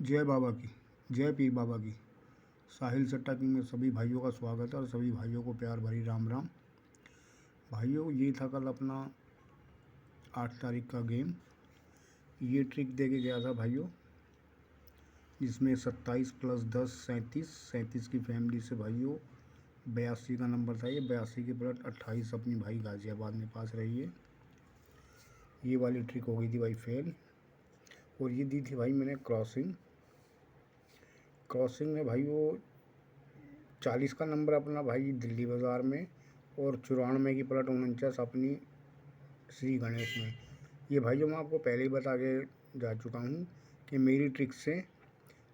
जय बाबा की, जय पीर बाबा की। साहिल सट्टा किंग में सभी भाइयों का स्वागत है और सभी भाइयों को प्यार भरी राम राम। भाइयों, ये था कल अपना 8 तारीख का गेम। ये ट्रिक दे के गया था भाइयों, जिसमें 27 + 10 37 की फैमिली से भाइयों 82 का नंबर था। ये 82 के पलट 28 अपनी भाई गाज़ियाबाद में पास रही है। ये वाली ट्रिक हो गई थी भाई फेल। और ये दी थी भाई मैंने क्रॉसिंग में भाई वो 40 का नंबर अपना भाई दिल्ली बाज़ार में, और 94 की पलट 49 अपनी श्री गणेश में। ये भाई जो मैं आपको पहले ही बता के जा चुका हूँ कि मेरी ट्रिक से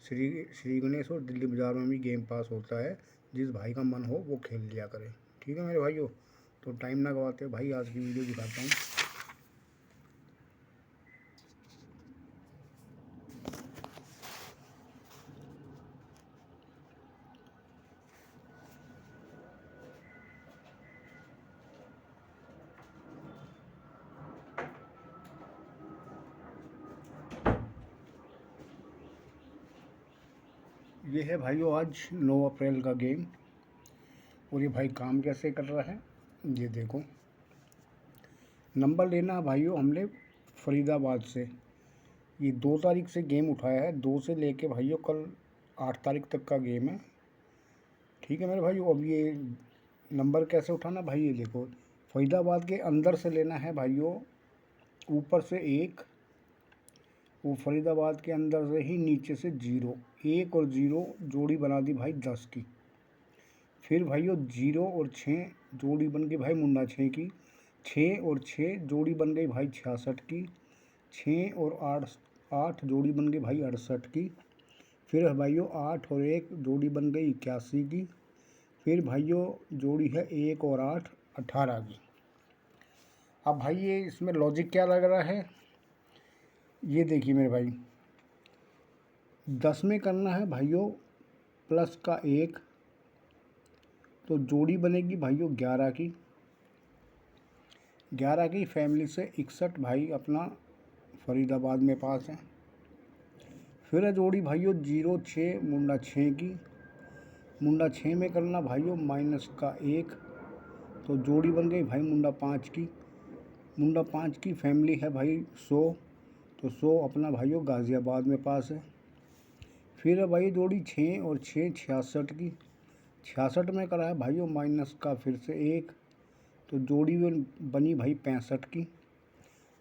श्री गणेश और दिल्ली बाज़ार में भी गेम पास होता है। जिस भाई का मन हो वो खेल लिया करे। ठीक है मेरे भाइयों, तो टाइम ना गवाते भाई आज की वीडियो दिखाता हूँ। ये है भाइयों आज 9 अप्रैल का गेम। और ये भाई काम कैसे कर रहा है ये देखो। नंबर लेना है भाइयों हमने फरीदाबाद से। ये 2 तारीख से गेम उठाया है, 2 से लेके भाइयों कल 8 तारीख तक का गेम है। ठीक है मेरे भाइयों, अब ये नंबर कैसे उठाना भाई ये देखो। फरीदाबाद के अंदर से लेना है भाइयों, ऊपर से 1, वो फरीदाबाद के अंदर से ही नीचे से 0। 1 और 0 जोड़ी बना दी भाई 10 की। फिर भाइयों 0 और 6 जोड़ी बन गई भाई मुन्ना 6 की। 6 और 6 जोड़ी बन गई भाई 66 की। 6 और 8 जोड़ी बन गई भाई 68 की। फिर भाइयों 8 और 1 जोड़ी बन गई 81 की। फिर भाइयों जोड़ी है 1 और 8 18 की। अब भाई ये इसमें लॉजिक क्या लग रहा है ये देखिए मेरे भाई। 10 में करना है भाइयों प्लस का 1, तो जोड़ी बनेगी भाइयों 11 की। 11 की फैमिली से 61 भाई अपना फरीदाबाद में पास है। फिर है जोड़ी भाइयों 0 6 मुंडा 6 की। मुंडा 6 में करना भाइयों माइनस का 1, तो जोड़ी बन गई भाई मुंडा 5 की। मुंडा 5 की फैमिली है भाई 100, तो 100 अपना भाइयों गाज़ियाबाद में पास है। फिर है भाई जोड़ी 6 और 6 66 की। 66 में करा है भाइयों माइनस का फिर से 1, तो जोड़ी बनी भाई 65 की।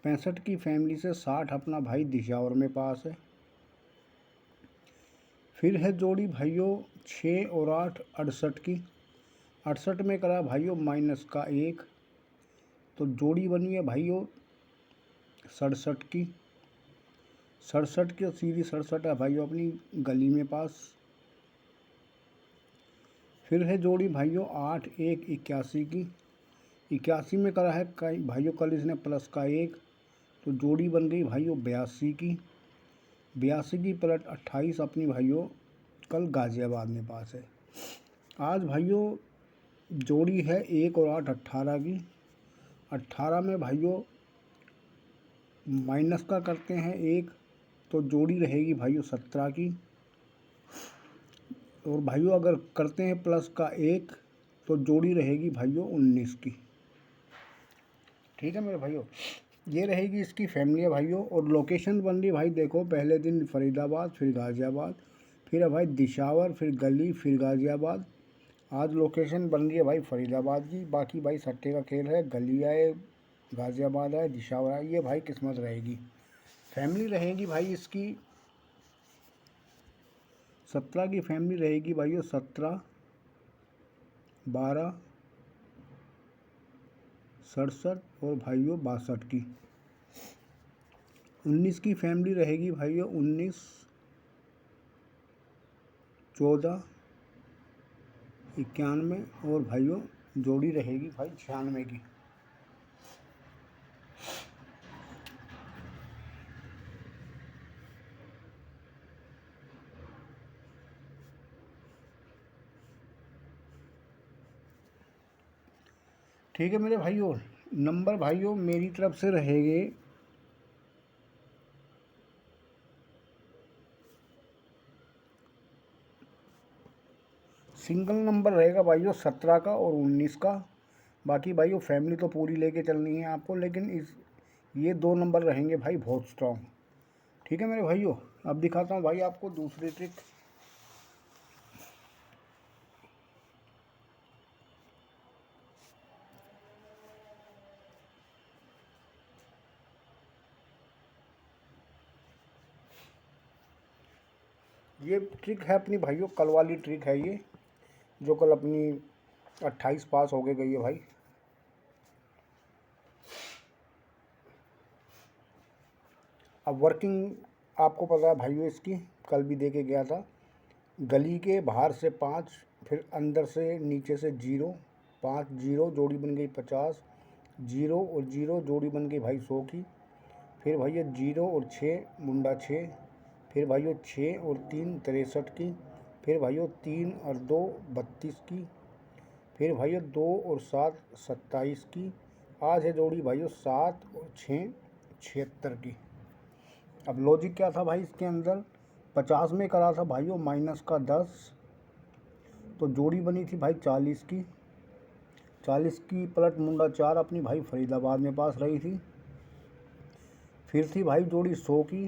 65 की फैमिली से 60 अपना भाई दिशावर में पास है। फिर है जोड़ी भाइयों 6 और 8 68 की। 68 में करा भाइयों माइनस का 1, तो जोड़ी बनी है भाइयों 67 की। 67 की सीधी 67 है भाइयों अपनी गली में पास। फिर है जोड़ी भाइयों 8 1 81 की। 81 में करा है भाइयों कल इसने प्लस का 1, तो जोड़ी बन गई भाइयों 82 की। 82 की पलट 28 अपनी भाइयों कल गाज़ियाबाद में पास है। आज भाइयों जोड़ी है 1 और 8 18 की। 18 में भाइयों माइनस का करते हैं 1, तो जोड़ी रहेगी भाइयों 17 की। और भाइयों अगर करते हैं प्लस का 1, तो जोड़ी रहेगी भाइयों 19 की। ठीक है मेरे भाइयों, ये रहेगी इसकी फैमिली है भाइयों। और लोकेशन बन रही भाई देखो, पहले दिन फरीदाबाद, फिर गाज़ियाबाद, फिर है भाई दिशावर, फिर गली, फिर गाज़ियाबाद। आज लोकेशन बन रही है भाई फरीदाबाद की। बाकी भाई सट्टे का खेल है, गली आए, गाज़ियाबाद आए, दिशावर आए, ये भाई किस्मत रहेगी। फैमिली रहेगी भाई इसकी 17 की फैमिली रहेगी भाइयों 17 12 67 और भाइयों 62 की। 19 की फैमिली रहेगी भाइयों 19 14 91 और भाइयों जोड़ी रहेगी भाई 96 की। ठीक है मेरे भाइयों, नंबर भाइयों मेरी तरफ से रहेंगे सिंगल नंबर रहेगा भाइयों 17 का और 19 का। बाकी भाइयों फैमिली तो पूरी लेके चलनी है आपको, लेकिन ये 2 नंबर रहेंगे भाई बहुत स्ट्रॉन्ग। ठीक है मेरे भाइयों, अब दिखाता हूँ भाई आपको दूसरी ट्रिक। ये ट्रिक है अपनी भाइयों कल वाली ट्रिक है ये, जो कल अपनी 28 पास हो गई है भाई। अब वर्किंग आपको पता है भाइयों इसकी, कल भी दे के गया था। गली के बाहर से 5, फिर अंदर से नीचे से 0, 5 0 जोड़ी बन गई 50, 0 और 0 जोड़ी बन गई भाई 100 की। फिर भैया 0 और 6 मुंडा 6, फिर भाइयों 6 और 3 63 की, फिर भाइयों 3 और 2 32 की, फिर भाइयों 2 और 7 27 की। आज है जोड़ी भाइयों 7 और 6 76 की। अब लॉजिक क्या था भाई इसके अंदर, 50 में करा था भाइयों माइनस का 10, तो जोड़ी बनी थी भाई 40 की। 40 की पलट मुंडा 4 अपनी भाई फरीदाबाद में पास रही थी। फिर थी भाई जोड़ी 100 की,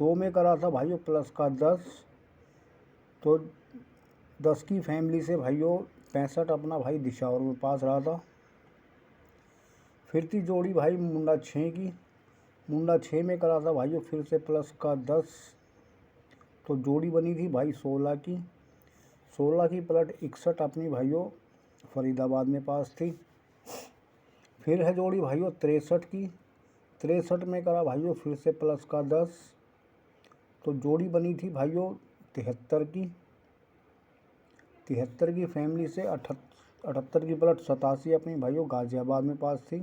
100 में करा था भाइयों प्लस का 10, तो 10 की फैमिली से भाइयों 65 अपना भाई दिशावर में पास रहा था। फिर थी जोड़ी भाई मुंडा 6 की, मुंडा 6 में करा था भाइयों फिर से प्लस का 10, तो जोड़ी बनी थी भाई 16 की। 16 की पलट 61 अपनी भाइयों फरीदाबाद में पास थी। फिर है जोड़ी भाइयों 63 की, 63 में करा भाइयों फिर से प्लस का 10, तो जोड़ी बनी थी भाइयों 73 की। 73 की फैमिली से 78 की पलट 87 अपनी भाइयों गाज़ियाबाद में पास थी।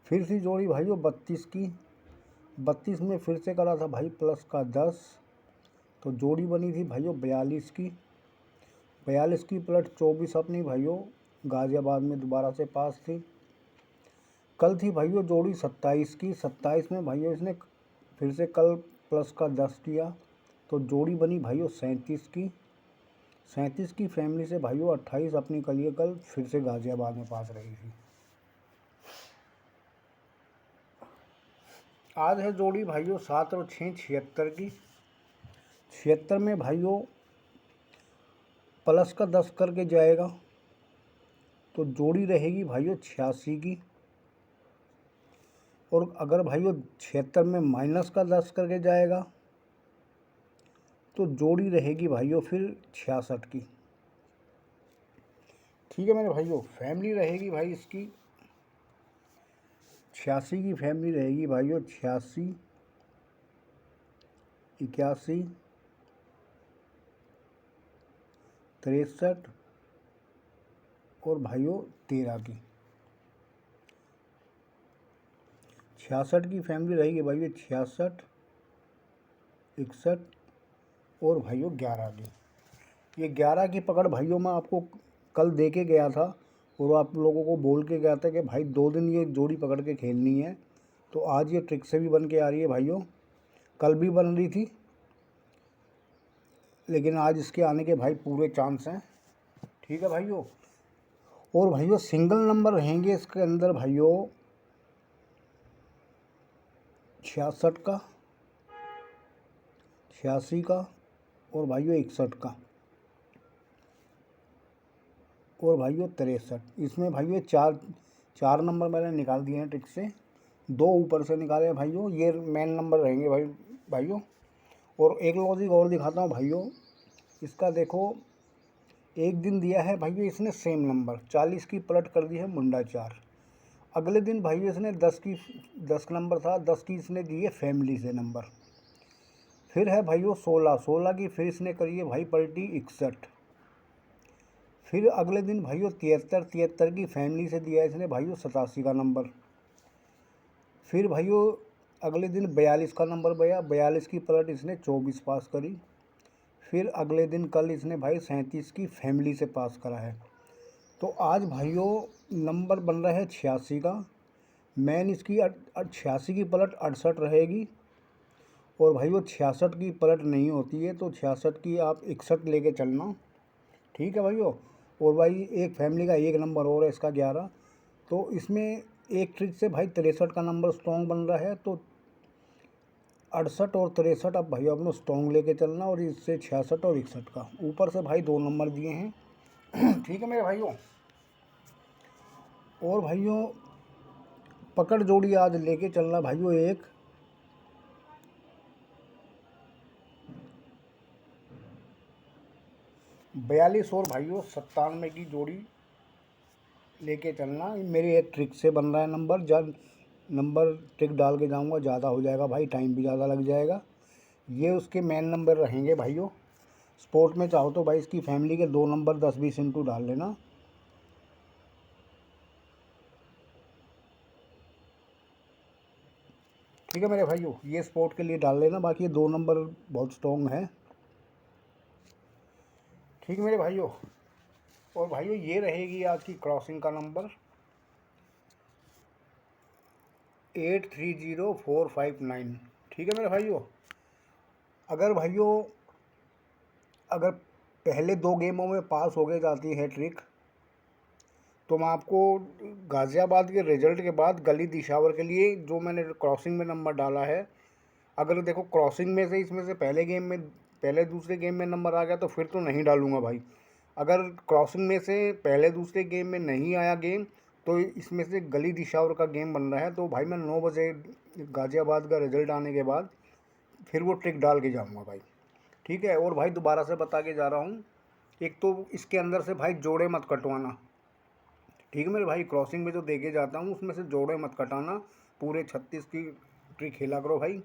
फिर थी जोड़ी भाइयों 32 की, 32 में फिर से करा था भाई प्लस का 10, तो जोड़ी बनी थी भाइयों 42 की। 42 की पलट 24 अपनी भाइयों गाज़ियाबाद में दोबारा से पास थी। कल थी भाइयों जोड़ी 27 की, 27 में भाइयों इसने फिर से कल प्लस का 10 किया, तो जोड़ी बनी भाइयों 37 की। 37 की फैमिली से भाइयों 28 अपनी कलिए कल फिर से गाज़ियाबाद में पास रही थी। आज है जोड़ी भाइयों 7 और 6 76 की। 76 में भाइयों प्लस का 10 करके जाएगा, तो जोड़ी रहेगी भाइयों 86 की। और अगर भाइयों 76 में माइनस का 10 करके जाएगा, तो जोड़ी रहेगी भाइयों फिर 66 की। ठीक है मेरे भाइयों, फैमिली रहेगी भाई इसकी 86 की फैमिली रहेगी भाइयों 86, 81, 63 और भाइयों 13 की। 66 की फैमिली रहेगी भाइयों 66, 61 और भाइयों 11 की। ये 11 की पकड़ भाइयों मैं आपको कल दे के गया था, और आप लोगों को बोल के गया था कि भाई 2 दिन ये जोड़ी पकड़ के खेलनी है। तो आज ये ट्रिक से भी बन के आ रही है भाइयों, कल भी बन रही थी, लेकिन आज इसके आने के भाई पूरे चांस हैं। ठीक है भाइयों, और भाइयों सिंगल नंबर रहेंगे इसके अंदर भाइयों 66 का, 86 का और भाइयों 61 का और भाइयों 63। इसमें भाइयों चार नंबर मैंने निकाल दिए हैं ट्रिक से, 2 ऊपर से निकाले हैं भाइयों, ये मेन नंबर रहेंगे भाइयों। और एक लॉजिक और दिखाता हूँ भाइयों इसका। देखो एक दिन दिया है भाइयों इसने सेम नंबर 40 की पलट कर दी है मुंडा 4। अगले दिन भाइयों इसने 10 नंबर था, 10 की इसने दी है फैमिली से नंबर। फिर है भाइयों 16 की फिर इसने करी है भाई पलटी 61। फिर अगले दिन भाइयों 73 की फैमिली से दिया है इसने भाइयों 87 का नंबर। फिर भाइयों अगले दिन 42 का नंबर बया, 42 की पलट इसने 24 पास करी। फिर अगले दिन कल इसने भाई 37 की फैमिली से पास करा है। तो आज भाइयों नंबर बन रहा है 86 का। मैन इसकी 86 की पलट 68 रहेगी, और भाइयों 66 की पलट नहीं होती है, तो 66 की आप 61 लेके चलना। ठीक है भाइयों। और भाई एक फैमिली का एक नंबर और है इसका 11। तो इसमें एक ट्रिक से भाई 63 का नंबर स्ट्रॉन्ग बन रहा है, तो 68 और 63 अब भाई अपने स्ट्रॉन्ग लेके चलना, और इससे 66 और 61 का ऊपर से भाई 2 नंबर दिए हैं। ठीक है मेरे भाइयों। और भाइयों पकड़ जोड़ी आज लेके चलना भाइयों एक 42 और भाइयों 97 की जोड़ी लेके चलना। मेरी एक ट्रिक से बन रहा है नंबर, जब नंबर ट्रिक डाल के जाऊंगा ज़्यादा हो जाएगा भाई, टाइम भी ज़्यादा लग जाएगा। ये उसके मेन नंबर रहेंगे भाइयों। स्पोर्ट में चाहो तो भाई इसकी फैमिली के 2 नंबर 10-20 इंटू डाल लेना। ठीक है मेरे भाइयों, ये स्पोर्ट के लिए डाल लेना, बाकी ये 2 नंबर बहुत स्ट्रॉन्ग है। ठीक है मेरे भाइयों। और भाइयों ये रहेगी आज की क्रॉसिंग का नंबर 830459। ठीक है मेरे भाइयों। अगर भाइयों अगर पहले 2 गेमों में पास हो गए जाती है ट्रिक, तो मैं आपको गाज़ियाबाद के रिजल्ट के बाद गली दिशावर के लिए जो मैंने क्रॉसिंग में नंबर डाला है, अगर देखो क्रॉसिंग में से इसमें से पहले दूसरे गेम में नंबर आ गया तो फिर तो नहीं डालूंगा भाई। अगर क्रॉसिंग में से पहले दूसरे गेम में नहीं आया गेम, तो इसमें से गली दिशावर का गेम बन रहा है, तो भाई मैं 9 बजे गाज़ियाबाद का रिजल्ट आने के बाद फिर वो ट्रिक डाल के जाऊँगा भाई। ठीक है। और भाई दोबारा से बता के जा रहा हूँ, एक तो इसके अंदर से भाई जोड़े मत कटवाना। ठीक है मेरे भाई, क्रॉसिंग में जो देके जाता हूँ उसमें से जोड़े मत कटाना, पूरे 36 की ट्रिक खेला करो भाई।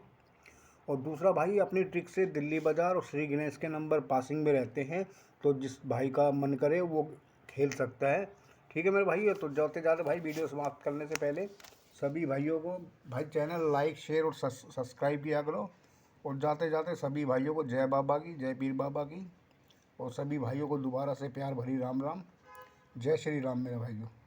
और दूसरा भाई अपनी ट्रिक से दिल्ली बाज़ार और श्री गणेश के नंबर पासिंग में रहते हैं, तो जिस भाई का मन करे वो खेल सकता है। ठीक है मेरे भाई। तो जाते जाते भाई वीडियो समाप्त करने से पहले सभी भाइयों को भाई चैनल लाइक शेयर और सब्सक्राइब किया करो। और जाते जाते सभी भाइयों को जय बाबा की, जय पीर बाबा की, और सभी भाइयों को दोबारा से प्यार भरी राम राम। जय श्री राम मेरे भाइयों।